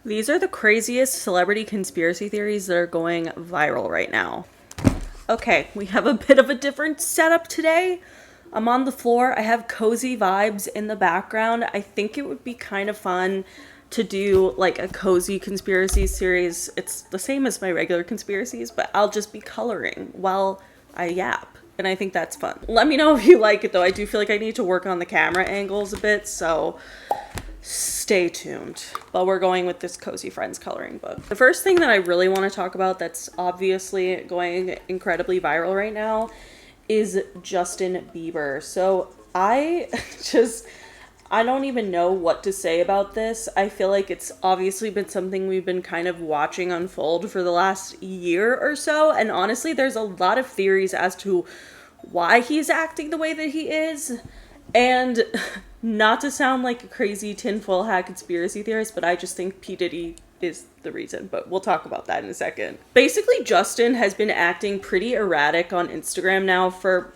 These are the craziest celebrity conspiracy theories that are going viral right now. Okay, we have a bit of a different setup today. I'm on the floor. I have cozy vibes in the background. I think it would be kind of fun to do like a cozy conspiracy series. It's the same as my regular conspiracies, but I'll just be coloring while I yap. And I think that's fun. Let me know if you like it though. I do feel like I need to work on the camera angles a bit, so stay tuned. But we're going with this Cozy Friends coloring book. The first thing that I really want to talk about that's obviously going incredibly viral right now is Justin Bieber. So I don't even know what to say about this. I feel like it's obviously been something we've been kind of watching unfold for the last year or so. And honestly, there's a lot of theories as to why he's acting the way that he is. And not to sound like a crazy tinfoil hat conspiracy theorist, but I just think P. Diddy is the reason, but we'll talk about that in a second. Basically, Justin has been acting pretty erratic on Instagram now for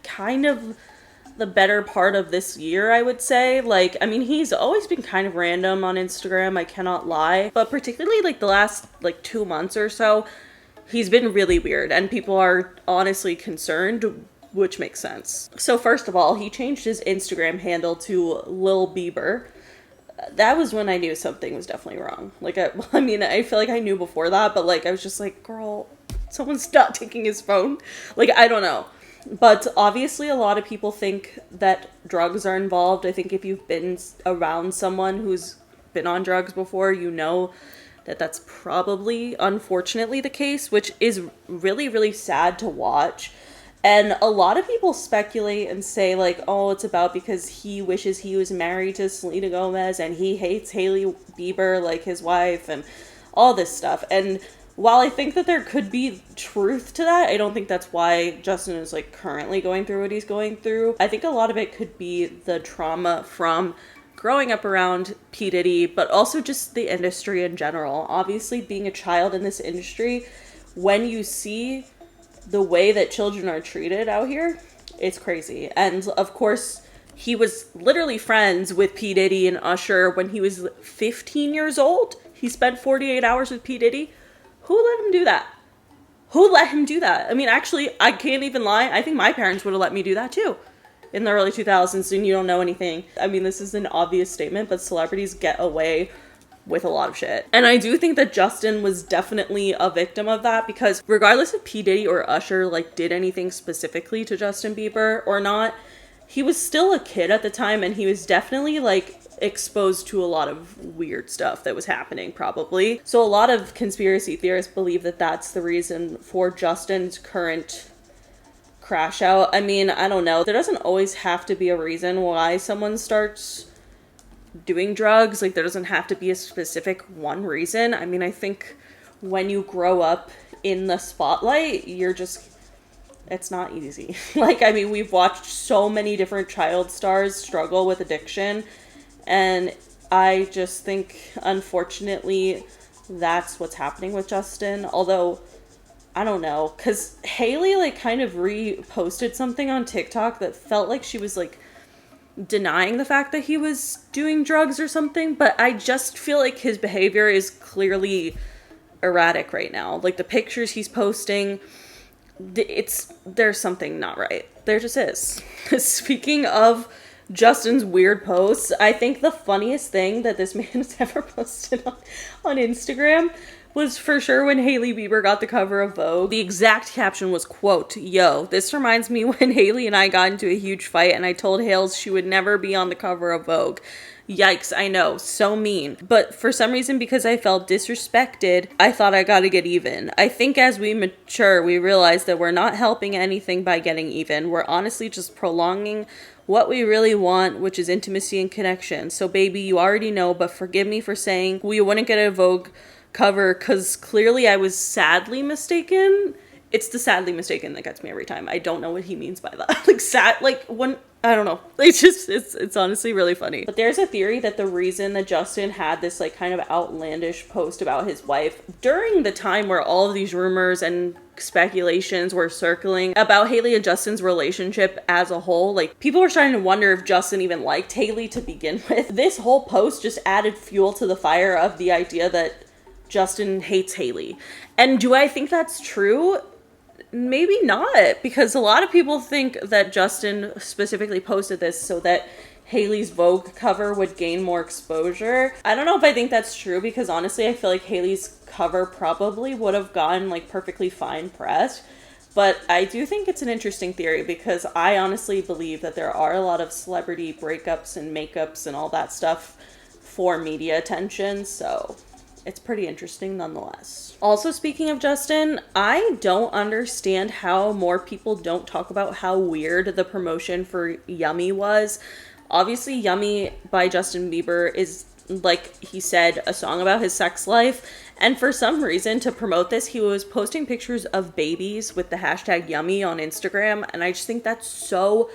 kind of the better part of this year, I would say. Like, I mean, he's always been kind of random on Instagram, I cannot lie, but particularly like the last 2 months or so, he's been really weird, and people are honestly concerned, which makes sense. So first of all, he changed his Instagram handle to Lil Bieber. That was when I knew something was definitely wrong. Like, I mean, I feel like I knew before that, but like, I was just like, girl, someone's not taking his phone. Like, I don't know. But obviously a lot of people think that drugs are involved. I think if you've been around someone who's been on drugs before, you know that that's probably, unfortunately, the case, which is really, really sad to watch. And a lot of people speculate and say, like, oh, it's about because he wishes he was married to Selena Gomez and he hates Hailey Bieber, like his wife, and all this stuff. And while I think that there could be truth to that, I don't think that's why Justin is, like, currently going through what he's going through. I think a lot of it could be the trauma from growing up around P. Diddy, but also just the industry in general. Obviously, being a child in this industry, when you see the way that children are treated out here, it's crazy. And of course, he was literally friends with P. Diddy and Usher when he was 15 years old. He spent 48 hours with P. Diddy. Who let him do that? Who let him do that? I mean, actually, I can't even lie. I think my parents would have let me do that too in the early 2000s, and you don't know anything. I mean, this is an obvious statement, but celebrities get away with a lot of shit. And I do think that Justin was definitely a victim of that, because regardless if P. Diddy or Usher like did anything specifically to Justin Bieber or not, he was still a kid at the time, and he was definitely like exposed to a lot of weird stuff that was happening probably. So a lot of conspiracy theorists believe that that's the reason for Justin's current crash out. I mean, I don't know. There doesn't always have to be a reason why someone starts doing drugs. Like, there doesn't have to be a specific one reason. I mean, I think when you grow up in the spotlight, it's not easy. Like, I mean, we've watched so many different child stars struggle with addiction, and I just think, unfortunately, that's what's happening with Justin. Although, I don't know, because Hailey, like, kind of reposted something on TikTok that felt like she was, like, denying the fact that he was doing drugs or something, but I just feel like his behavior is clearly erratic right now. Like, the pictures he's posting, there's something not right. There just is. Speaking of Justin's weird posts, I think the funniest thing that this man has ever posted on Instagram was for sure when Hailey Bieber got the cover of Vogue. The exact caption was, quote, "Yo, this reminds me when Hailey and I got into a huge fight and I told Hales she would never be on the cover of Vogue. Yikes, I know, so mean. But for some reason, because I felt disrespected, I thought I gotta get even. I think as we mature, we realize that we're not helping anything by getting even. We're honestly just prolonging what we really want, which is intimacy and connection. So baby, you already know, but forgive me for saying we wouldn't get a Vogue cover, because clearly I was sadly mistaken." It's the sadly mistaken that gets me every time. I don't know what he means by that. Like, sad, like, when I don't know. It's honestly really funny. But there's a theory that the reason that Justin had this like kind of outlandish post about his wife during the time where all of these rumors and speculations were circling about Hailey and Justin's relationship as a whole, like people were starting to wonder if Justin even liked Hailey to begin with. This whole post just added fuel to the fire of the idea that Justin hates Hailey. And do I think that's true? Maybe not, because a lot of people think that Justin specifically posted this so that Hailey's Vogue cover would gain more exposure. I don't know if I think that's true, because honestly, I feel like Hailey's cover probably would have gotten like perfectly fine press. But I do think it's an interesting theory, because I honestly believe that there are a lot of celebrity breakups and makeups and all that stuff for media attention. So it's pretty interesting nonetheless. Also, speaking of Justin, I don't understand how more people don't talk about how weird the promotion for Yummy was. Obviously, Yummy by Justin Bieber is, like he said, a song about his sex life. And for some reason, to promote this, he was posting pictures of babies with the hashtag Yummy on Instagram. And I just think that's so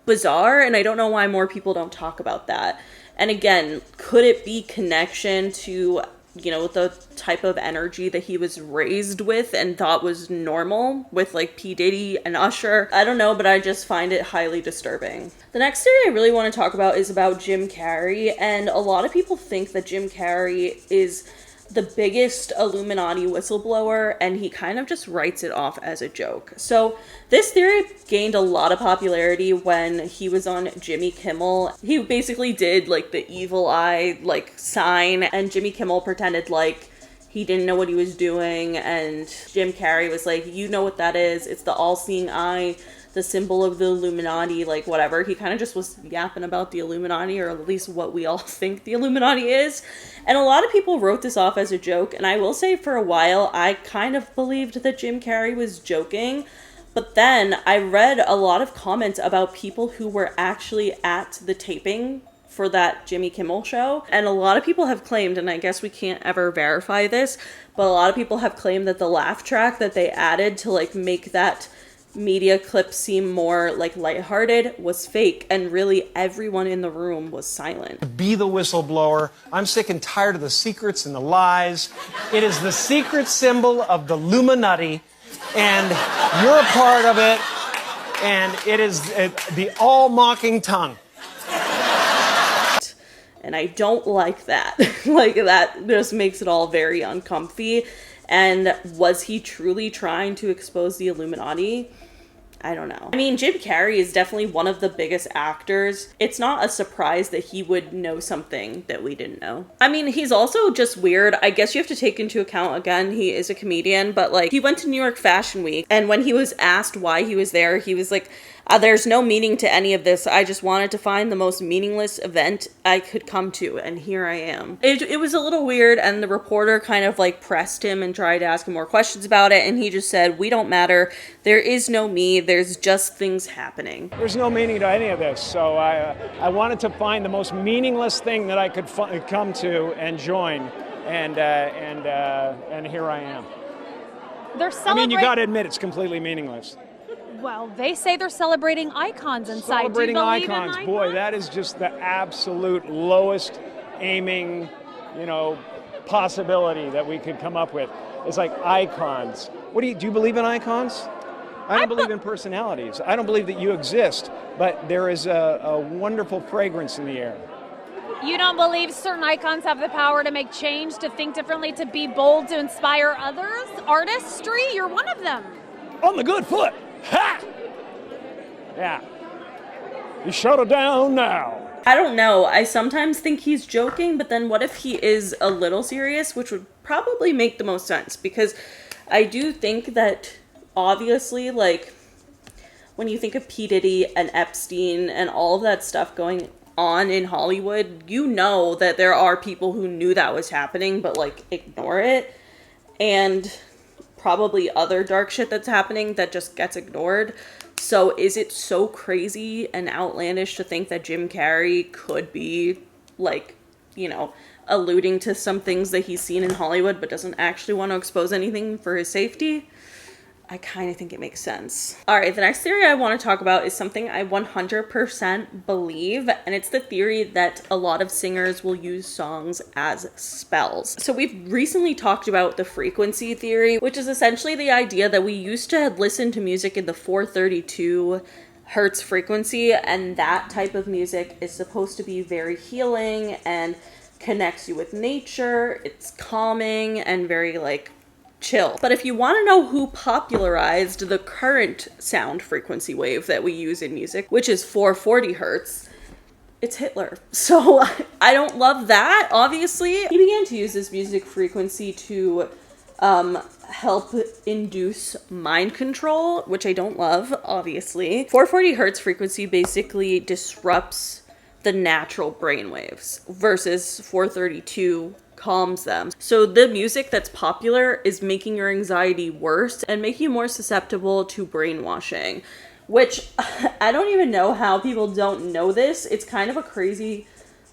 bizarre. And I don't know why more people don't talk about that. And again, could it be connection to, you know, the type of energy that he was raised with and thought was normal with like P. Diddy and Usher? I don't know, but I just find it highly disturbing. The next theory I really want to talk about is about Jim Carrey. And a lot of people think that Jim Carrey is the biggest Illuminati whistleblower, and he kind of just writes it off as a joke. So this theory gained a lot of popularity when he was on Jimmy Kimmel. He basically did like the evil eye like sign, and Jimmy Kimmel pretended like he didn't know what he was doing, and Jim Carrey was like, you know what that is, it's the all-seeing eye, the symbol of the Illuminati, like whatever. He kind of just was yapping about the Illuminati, or at least what we all think the Illuminati is. And a lot of people wrote this off as a joke. And I will say, for a while, I kind of believed that Jim Carrey was joking. But then I read a lot of comments about people who were actually at the taping for that Jimmy Kimmel show. And a lot of people have claimed, and I guess we can't ever verify this, but a lot of people have claimed that the laugh track that they added to like make that media clip seem more like lighthearted was fake, and really everyone in the room was silent. Be the whistleblower. I'm sick and tired of the secrets and the lies. It is the secret symbol of the Illuminati, and you're a part of it, and it is the all-mocking tongue. And I don't like that. Like, that just makes it all very uncomfy. And was he truly trying to expose the Illuminati? I don't know. I mean, Jim Carrey is definitely one of the biggest actors. It's not a surprise that he would know something that we didn't know. I mean, he's also just weird. I guess you have to take into account, again, he is a comedian, but like, he went to New York Fashion Week, and when he was asked why he was there, he was like, there's no meaning to any of this. I just wanted to find the most meaningless event I could come to, and here I am. It was a little weird, and the reporter kind of like pressed him and tried to ask him more questions about it, and he just said, we don't matter. There is no me. There's just things happening. There's no meaning to any of this, so I wanted to find the most meaningless thing that I could come to and join, and here I am. They're I mean, you got to admit, it's completely meaningless. Well, they say they're celebrating icons inside. Celebrating Do you believe icons. in icons? Boy, that is just the absolute lowest aiming, possibility that we could come up with. It's like icons. Do you believe in icons? I don't believe in personalities. I don't believe that you exist, but there is a wonderful fragrance in the air. You don't believe certain icons have the power to make change, to think differently, to be bold, to inspire others? Artistry? You're one of them. On the good foot. Ha! Yeah. You shut it down now. I don't know. I sometimes think he's joking, but then what if he is a little serious, which would probably make the most sense, because I do think that obviously, like, when you think of P. Diddy and Epstein and all of that stuff going on in Hollywood, you know that there are people who knew that was happening, but like ignore it. And probably other dark shit that's happening that just gets ignored. So is it so crazy and outlandish to think that Jim Carrey could be like, alluding to some things that he's seen in Hollywood but doesn't actually want to expose anything for his safety? I kind of think it makes sense. All right, the next theory I want to talk about is something I 100% believe, and it's the theory that a lot of singers will use songs as spells. So we've recently talked about the frequency theory, which is essentially the idea that we used to listen to music in the 432 hertz frequency, and that type of music is supposed to be very healing and connects you with nature. It's calming and very like chill. But if you want to know who popularized the current sound frequency wave that we use in music, which is 440 hertz, it's Hitler. So I don't love that, obviously. He began to use this music frequency to help induce mind control, which I don't love, obviously. 440 hertz frequency basically disrupts the natural brain waves versus 432 calms them. So the music that's popular is making your anxiety worse and making you more susceptible to brainwashing, which I don't even know how people don't know this. It's kind of a crazy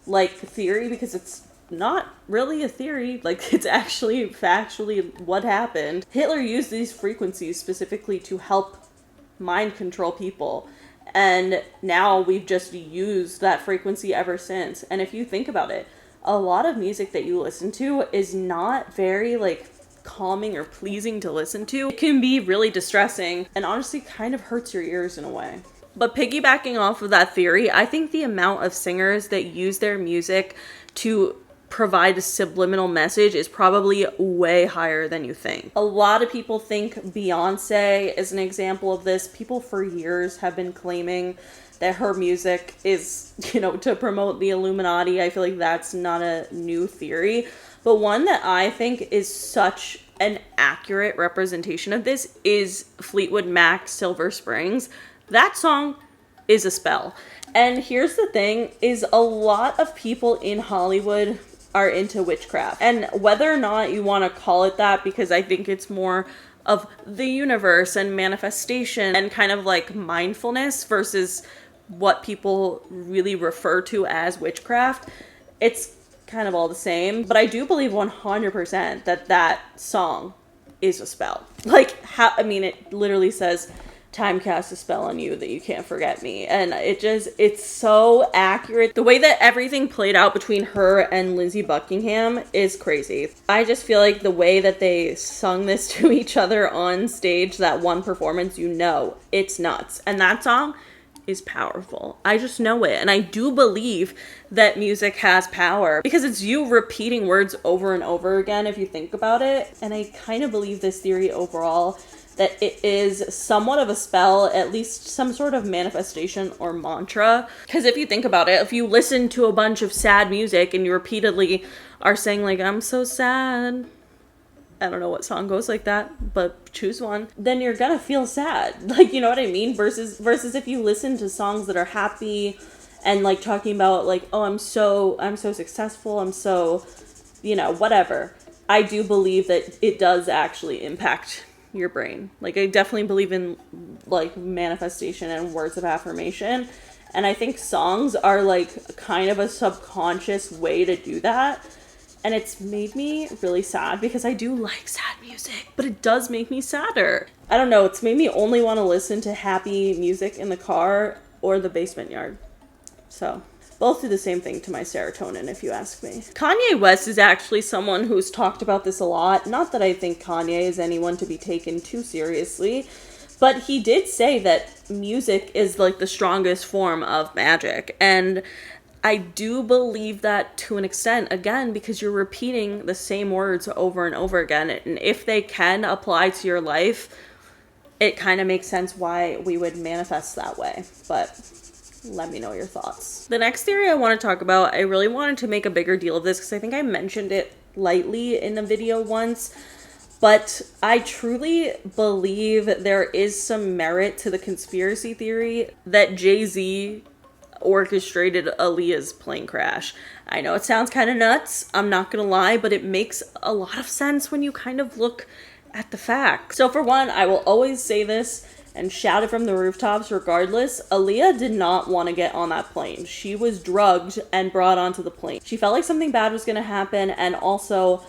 like theory because it's not really a theory. Like, it's actually factually what happened. Hitler used these frequencies specifically to help mind control people. And now we've just used that frequency ever since. And if you think about it, a lot of music that you listen to is not very like calming or pleasing to listen to. It can be really distressing and honestly kind of hurts your ears in a way. But piggybacking off of that theory, I think the amount of singers that use their music to provide a subliminal message is probably way higher than you think. A lot of people think Beyonce is an example of this. People for years have been claiming that her music is, you know, to promote the Illuminati. I feel like that's not a new theory, but one that I think is such an accurate representation of this is Fleetwood Mac's Silver Springs. That song is a spell. And here's the thing, is a lot of people in Hollywood are into witchcraft. And whether or not you want to call it that, because I think it's more of the universe and manifestation and kind of like mindfulness versus what people really refer to as witchcraft, it's kind of all the same. But I do believe 100% that that song is a spell. Like, how, I mean, it literally says, time casts a spell on you that you can't forget me. And it's so accurate. The way that everything played out between her and Lindsey Buckingham is crazy. I just feel like the way that they sung this to each other on stage, that one performance, you know, it's nuts. And that song is powerful. I just know it. And I do believe that music has power because it's you repeating words over and over again if you think about it. And I kind of believe this theory overall, that it is somewhat of a spell, at least some sort of manifestation or mantra. Because if you think about it, if you listen to a bunch of sad music and you repeatedly are saying like, I'm so sad, I don't know what song goes like that, but choose one, then you're gonna feel sad. Like, you know what I mean? Versus if you listen to songs that are happy and like talking about like, oh, I'm so successful, I'm so, you know, whatever. I do believe that it does actually impact your brain. Like, I definitely believe in like manifestation and words of affirmation. And I think songs are like kind of a subconscious way to do that. And it's made me really sad because I do like sad music, but it does make me sadder. I don't know, it's made me only want to listen to happy music in the car or the basement yard. So both do the same thing to my serotonin, if you ask me. Kanye West is actually someone who's talked about this a lot. Not that I think Kanye is anyone to be taken too seriously, but he did say that music is like the strongest form of magic. And I do believe that to an extent, again, because you're repeating the same words over and over again. And if they can apply to your life, it kind of makes sense why we would manifest that way. But let me know your thoughts. The next theory I want to talk about, I really wanted to make a bigger deal of this because I think I mentioned it lightly in a video once. But I truly believe there is some merit to the conspiracy theory that Jay-Z orchestrated Aaliyah's plane crash. I know it sounds kind of nuts, I'm not gonna lie, but it makes a lot of sense when you kind of look at the facts. So for one, I will always say this and shout it from the rooftops regardless, Aaliyah did not want to get on that plane. She was drugged and brought onto the plane. She felt like something bad was gonna happen, and also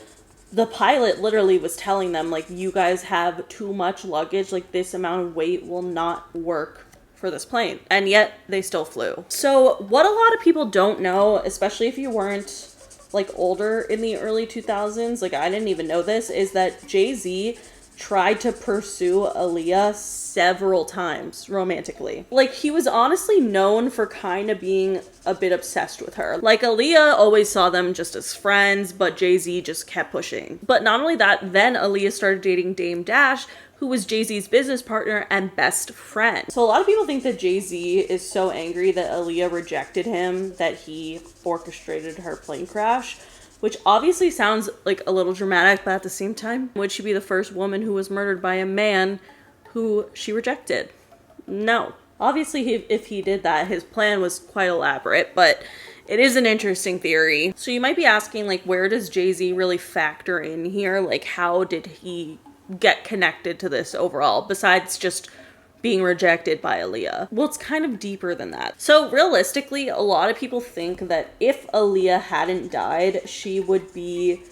The pilot literally was telling them, like, you guys have too much luggage, like, this amount of weight will not work for this plane. And yet they still flew. So what a lot of people don't know, especially if you weren't like older in the early 2000s, like I didn't even know this, is that Jay-Z tried to pursue Aaliyah several times romantically. Like, he was honestly known for kind of being a bit obsessed with her. Like, Aaliyah always saw them just as friends, but Jay-Z just kept pushing. But not only that, then Aaliyah started dating Dame Dash, who was Jay-Z's business partner and best friend. So a lot of people think that Jay-Z is so angry that Aaliyah rejected him that he orchestrated her plane crash, which obviously sounds like a little dramatic, but at the same time, would she be the first woman who was murdered by a man who she rejected? No. Obviously, if he did that, his plan was quite elaborate, but it is an interesting theory. So you might be asking, like, where does Jay-Z really factor in here? Like, how did he get connected to this overall, besides just being rejected by Aaliyah? Well, it's kind of deeper than that. So realistically, a lot of people think that if Aaliyah hadn't died, she would be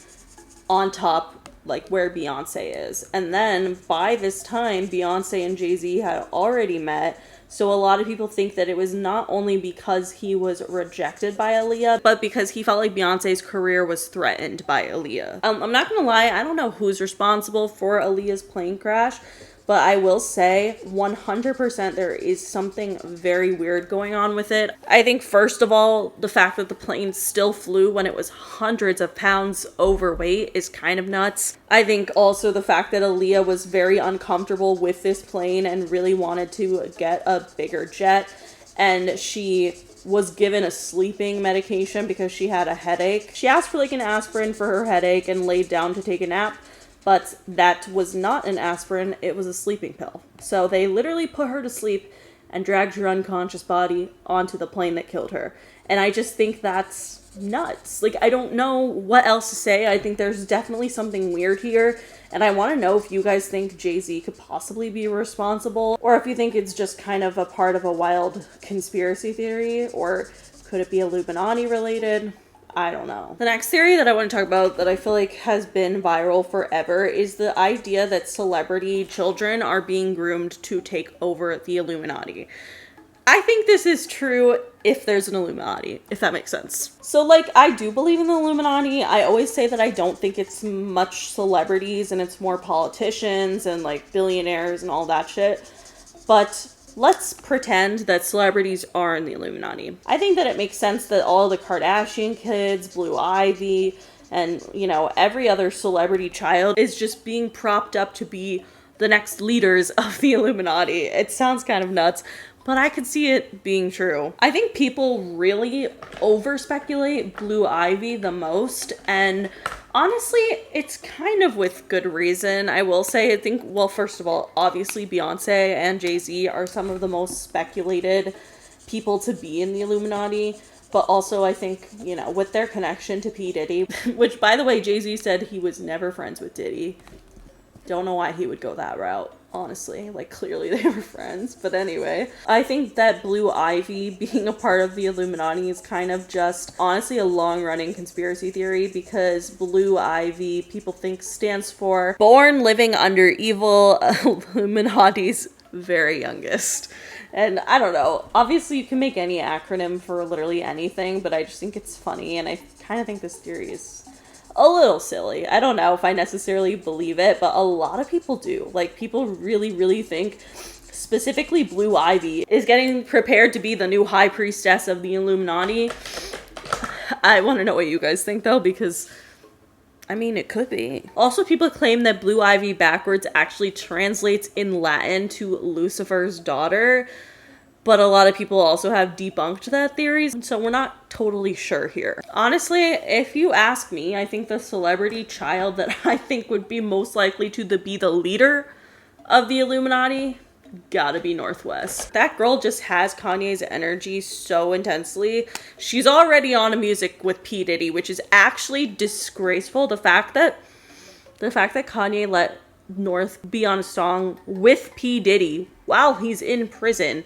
on top, like where Beyonce is. And then by this time, Beyonce and Jay-Z had already met. So a lot of people think that it was not only because he was rejected by Aaliyah, but because he felt like Beyonce's career was threatened by Aaliyah. I'm not gonna lie, I don't know who's responsible for Aaliyah's plane crash, but I will say 100% there is something very weird going on with it. I think first of all, the fact that the plane still flew when it was hundreds of pounds overweight is kind of nuts. I think also the fact that Aaliyah was very uncomfortable with this plane and really wanted to get a bigger jet, and she was given a sleeping medication because she had a headache. She asked for like an aspirin for her headache and laid down to take a nap. But that was not an aspirin, it was a sleeping pill. So they literally put her to sleep and dragged her unconscious body onto the plane that killed her. And I just think that's nuts. Like, I don't know what else to say. I think there's definitely something weird here. And I want to know if you guys think Jay-Z could possibly be responsible, or if you think it's just kind of a part of a wild conspiracy theory, or could it be Illuminati related? I don't know. The next theory that I want to talk about that I feel like has been viral forever is the idea that celebrity children are being groomed to take over the Illuminati. I think this is true if there's an Illuminati, if that makes sense. So, like, I do believe in the Illuminati. I always say that I don't think it's much celebrities and it's more politicians and, like, billionaires and all that shit. But let's pretend that celebrities are in the Illuminati. I think that it makes sense that all the Kardashian kids, Blue Ivy, and, you know, every other celebrity child is just being propped up to be the next leaders of the Illuminati. It sounds kind of nuts, but I could see it being true. I think people really over-speculate Blue Ivy the most, and honestly, it's kind of with good reason. I will say, I think, well, first of all, obviously Beyonce and Jay-Z are some of the most speculated people to be in the Illuminati. But also, I think, you know, with their connection to P. Diddy, which, by the way, Jay-Z said he was never friends with Diddy. Don't know why he would go that route, honestly. Like, clearly they were friends. But anyway, I think that Blue Ivy being a part of the Illuminati is kind of just, honestly, a long-running conspiracy theory, because Blue Ivy, people think, stands for Born Living Under Evil, Illuminati's very youngest. And I don't know, obviously you can make any acronym for literally anything, but I just think it's funny, and I kind of think this theory is a little silly. I don't know if I necessarily believe it, but a lot of people do. Like, people really, really think specifically Blue Ivy is getting prepared to be the new high priestess of the Illuminati. I want to know what you guys think, though, because I mean, it could be. Also, people claim that Blue Ivy backwards actually translates in Latin to Lucifer's daughter, but a lot of people also have debunked that theory, so we're not totally sure here. Honestly, if you ask me, I think the celebrity child that I think would be most likely to be the leader of the Illuminati gotta be Northwest. That girl just has Kanye's energy so intensely. She's already on a music with P. Diddy, which is actually disgraceful. The fact that Kanye let North be on a song with P. Diddy while he's in prison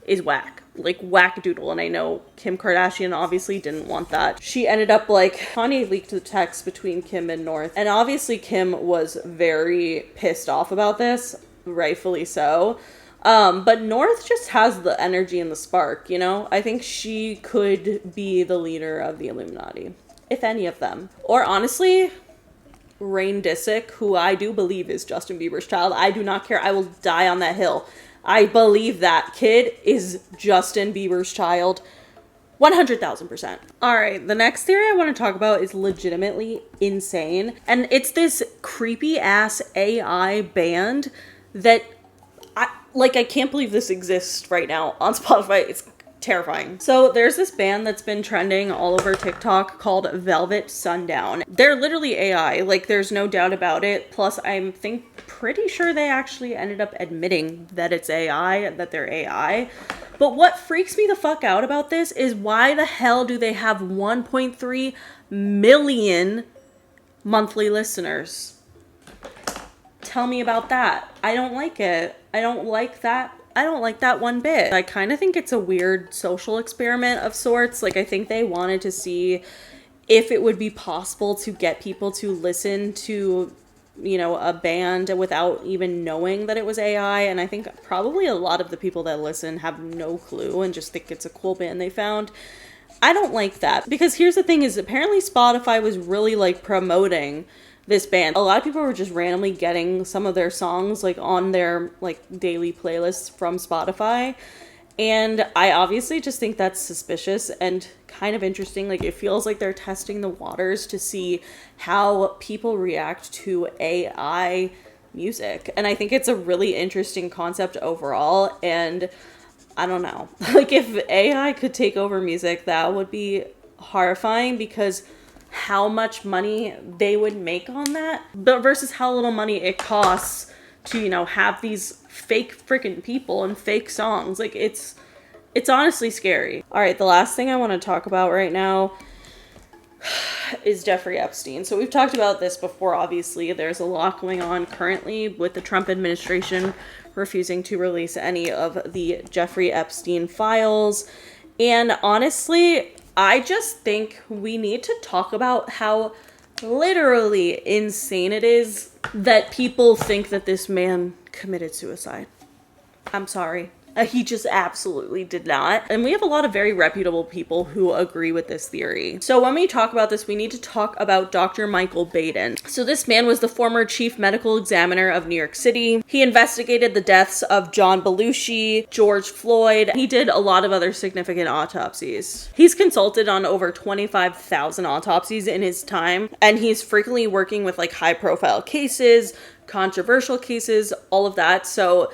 is whack. like wackadoodle, and I know Kim Kardashian obviously didn't want that. She ended up like, Kanye leaked the text between Kim and North, and obviously Kim was very pissed off about this, rightfully so. But North just has the energy and the spark, you know? I think she could be the leader of the Illuminati, if any of them. Or honestly, Rain Disick, who I do believe is Justin Bieber's child. I do not care. I will die on that hill. I believe that kid is Justin Bieber's child. 100,000%. All right, the next theory I want to talk about is legitimately insane. And it's this creepy ass AI band that I can't believe this exists right now on Spotify. It's terrifying. So there's this band that's been trending all over TikTok called Velvet Sundown. They're literally AI, like there's no doubt about it. Plus I'm pretty sure they actually ended up admitting that it's AI, that they're AI. But what freaks me the fuck out about this is why the hell do they have 1.3 million monthly listeners? Tell me about that. I don't like it. I don't like that. I don't like that one bit. I kind of think it's a weird social experiment of sorts. Like, I think they wanted to see if it would be possible to get people to listen to, you know, a band without even knowing that it was AI. And I think probably a lot of the people that listen have no clue and just think it's a cool band they found. I don't like that, because here's the thing is apparently Spotify was really like promoting this band. A lot of people were just randomly getting some of their songs like on their like daily playlists from Spotify. And I obviously just think that's suspicious and kind of interesting. Like, it feels like they're testing the waters to see how people react to AI music. And I think it's a really interesting concept overall. And I don't know, like if AI could take over music, that would be horrifying, because how much money they would make on that, but versus how little money it costs to, you know, have these fake freaking people and fake songs. Like, it's honestly scary. All right, the last thing I want to talk about right now is Jeffrey Epstein. So we've talked about this before. Obviously, there's a lot going on currently with the Trump administration refusing to release any of the Jeffrey Epstein files. And honestly, I just think we need to talk about how literally insane it is that people think that this man committed suicide. I'm sorry. He just absolutely did not. And we have a lot of very reputable people who agree with this theory. So when we talk about this, we need to talk about Dr. Michael Baden. So this man was the former chief medical examiner of New York City. He investigated the deaths of John Belushi, George Floyd. He did a lot of other significant autopsies. He's consulted on over 25,000 autopsies in his time, and he's frequently working with like high profile cases, controversial cases, all of that. So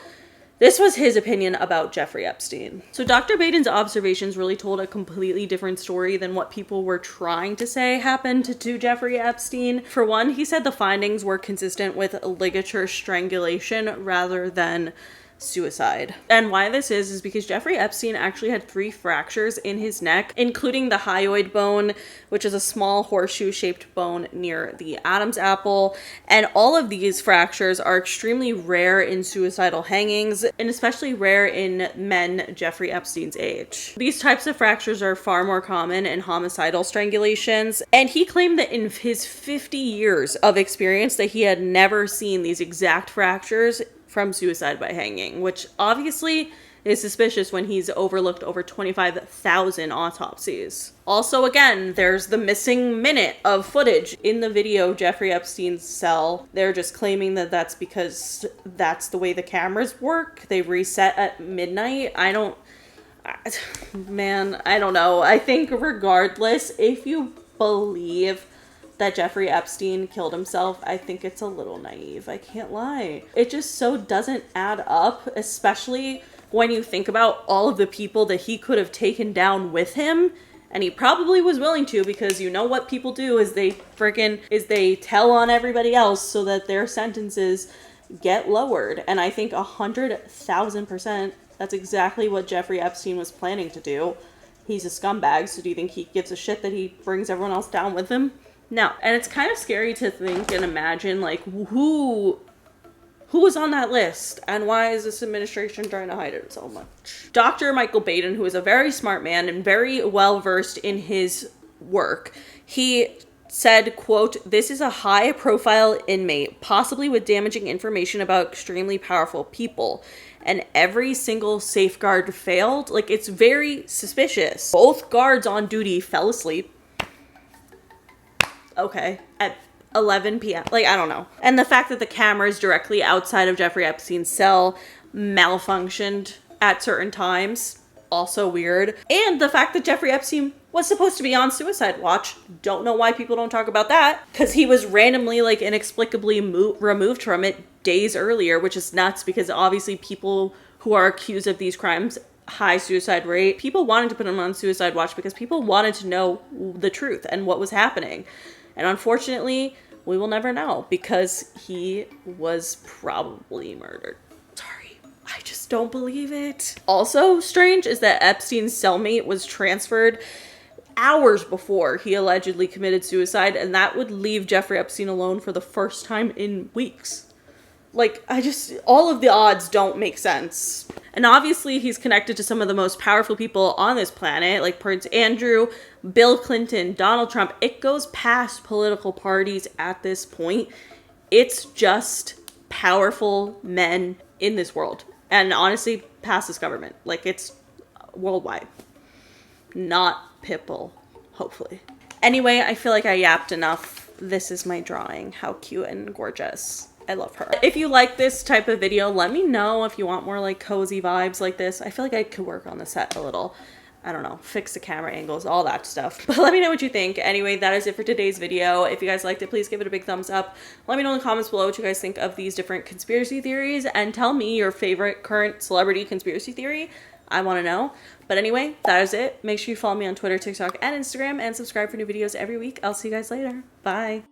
this was his opinion about Jeffrey Epstein. So Dr. Baden's observations really told a completely different story than what people were trying to say happened to Jeffrey Epstein. For one, he said the findings were consistent with ligature strangulation rather than suicide. And why this is because Jeffrey Epstein actually had 3 fractures in his neck, including the hyoid bone, which is a small horseshoe-shaped bone near the Adam's apple. And all of these fractures are extremely rare in suicidal hangings, and especially rare in men Jeffrey Epstein's age. These types of fractures are far more common in homicidal strangulations, and he claimed that in his 50 years of experience that he had never seen these exact fractures from suicide by hanging, which obviously is suspicious when he's overlooked over 25,000 autopsies. Also, again, there's the missing minute of footage in the video Jeffrey Epstein's cell. They're just claiming that that's because that's the way the cameras work. They reset at midnight. I don't know. I think regardless, if you believe that Jeffrey Epstein killed himself, I think it's a little naive. I can't lie. It just so doesn't add up, especially when you think about all of the people that he could have taken down with him. And he probably was willing to, because you know what people do is they tell on everybody else so that their sentences get lowered. And I think 100,000% that's exactly what Jeffrey Epstein was planning to do. He's a scumbag, so do you think he gives a shit that he brings everyone else down with him? No. And it's kind of scary to think and imagine, like, who Who was on that list? And why is this administration trying to hide it so much? Dr. Michael Baden, who is a very smart man and very well versed in his work, he said, quote, "This is a high profile inmate, possibly with damaging information about extremely powerful people. And every single safeguard failed. Like, it's very suspicious. Both guards on duty fell asleep. Okay. At 11 p.m. Like, I don't know. And the fact that the cameras directly outside of Jeffrey Epstein's cell malfunctioned at certain times, also weird. And the fact that Jeffrey Epstein was supposed to be on suicide watch. Don't know why people don't talk about that. Because he was randomly, like, inexplicably removed from it days earlier, which is nuts because obviously people who are accused of these crimes, high suicide rate, people wanted to put him on suicide watch because people wanted to know the truth and what was happening. And unfortunately, we will never know because he was probably murdered. Sorry, I just don't believe it. Also strange is that Epstein's cellmate was transferred hours before he allegedly committed suicide, and that would leave Jeffrey Epstein alone for the first time in weeks. Like, all of the odds don't make sense. And obviously he's connected to some of the most powerful people on this planet, like Prince Andrew, Bill Clinton, Donald Trump. It goes past political parties at this point. It's just powerful men in this world. And honestly, past this government. Like, it's worldwide. Not Pitbull, hopefully. Anyway, I feel like I yapped enough. This is my drawing. How cute and gorgeous. I love her. If you like this type of video, let me know if you want more like cozy vibes like this. I feel like I could work on the set a little. I don't know, fix the camera angles, all that stuff. But let me know what you think. Anyway, that is it for today's video. If you guys liked it, please give it a big thumbs up. Let me know in the comments below what you guys think of these different conspiracy theories, and tell me your favorite current celebrity conspiracy theory. I want to know. But anyway, that is it. Make sure you follow me on Twitter, TikTok, and Instagram, and subscribe for new videos every week. I'll see you guys later. Bye.